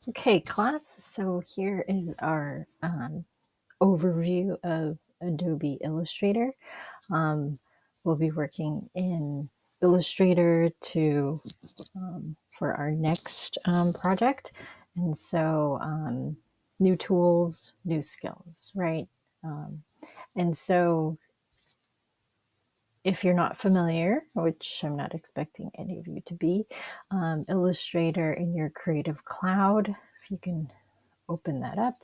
Okay, class. So here is our overview of Adobe Illustrator. We'll be working in Illustrator to for our next project, and so new tools, new skills, right? Um, and so if you're not familiar, which I'm not expecting any of you to be, Illustrator in your Creative Cloud, if you can open that up.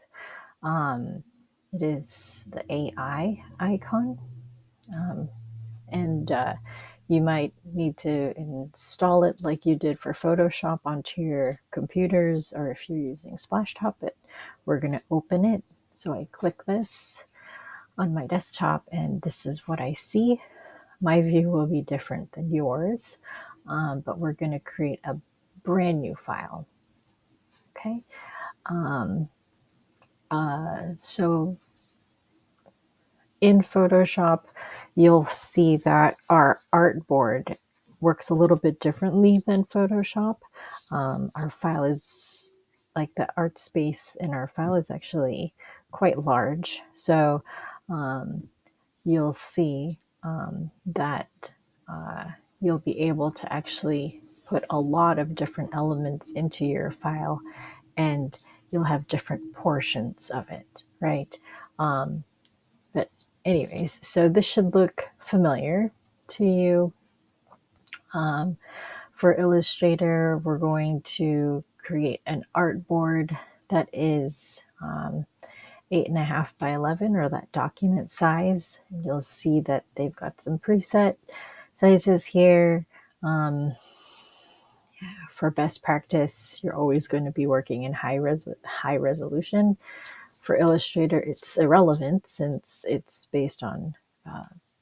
It is the AI icon, and you might need to install it like you did for Photoshop onto your computers, or if you're using Splashtop, but we're going to open it. So I click this on my desktop, and this is what I see. My view will be different than yours, but we're going to create a brand new file. Okay. So in Photoshop, you'll see that our artboard works a little bit differently than Photoshop. Our file is like the art space in our file is actually quite large. So you'll see that you'll be able to actually put a lot of different elements into your file, and you'll have different portions of it, right? But anyways, so this should look familiar to you. For Illustrator, we're going to create an artboard that is 8.5 by 11, or that document size. And you'll see that they've got some preset sizes here. For best practice, you're always going to be working in high resolution. For Illustrator, it's irrelevant since it's based on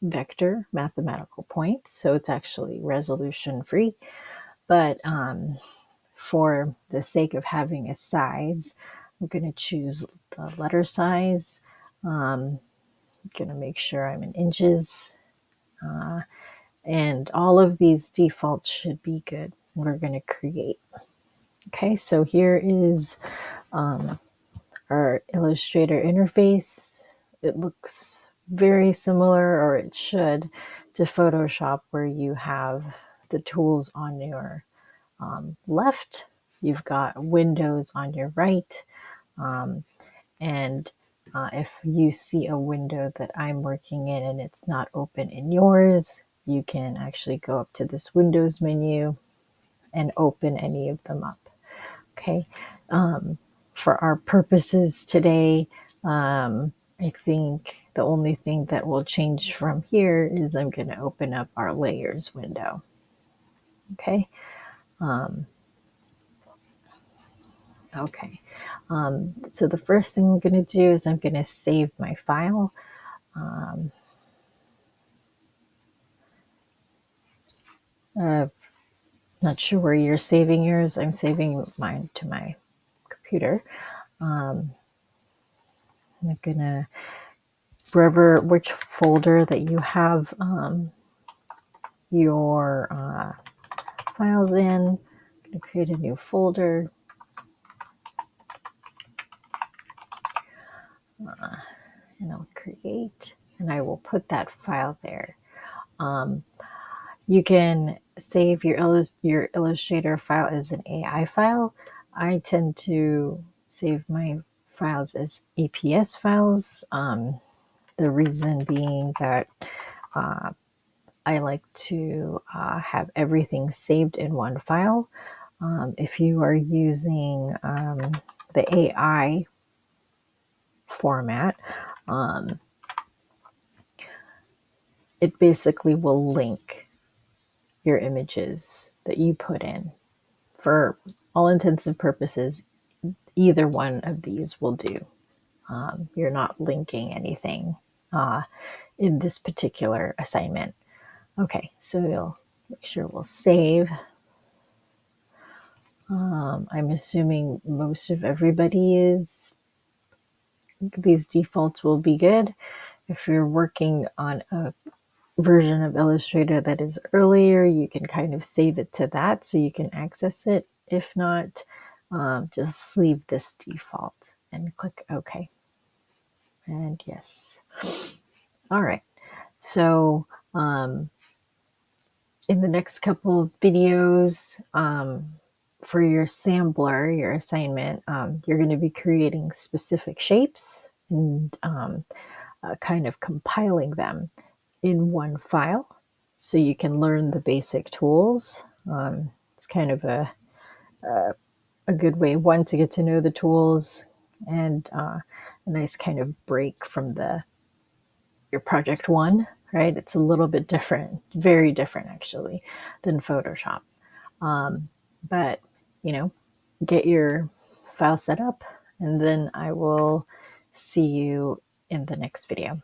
vector mathematical points, so it's actually resolution free. But for the sake of having a size, I'm going to choose the letter size. I'm going to make sure I'm in inches, and all of these defaults should be good. We're going to create. Okay, so here is our Illustrator interface. It looks very similar, or it should, to Photoshop, where you have the tools on your left, you've got windows on your right, and if you see a window that I'm working in and it's not open in yours, you can actually go up to this Windows menu and open any of them up. Okay. For our purposes today, I think the only thing that will change from here is I'm going to open up our layers window. Okay. Okay. So the first thing I'm going to do is I'm going to save my file. Not sure where you're saving yours. I'm saving mine to my computer. I'm going to, which folder that you have your files in, I'm going to create a new folder. And I'll create, and I will put that file there. You can save your Illustrator file as an AI file. I tend to save my files as APS files. The reason being that I like to have everything saved in one file. If you are using the AI format, it basically will link your images that you put in. For all intents and purposes, either one of these will do. You're not linking anything in this particular assignment. Okay, so we'll make sure we'll save. I'm assuming most of everybody is, these defaults will be good. If you're working on a version of Illustrator that is earlier, you can kind of save it to that so you can access it. If not, just leave this default and click OK. And yes. All right. So in the next couple of videos, for your sampler, your assignment, you're going to be creating specific shapes and kind of compiling them in one file so you can learn the basic tools. It's kind of a good way, one, to get to know the tools, and a nice kind of break from your project one, right? It's a little bit different, very different actually, than Photoshop. But, get your file set up, and then I will see you in the next video.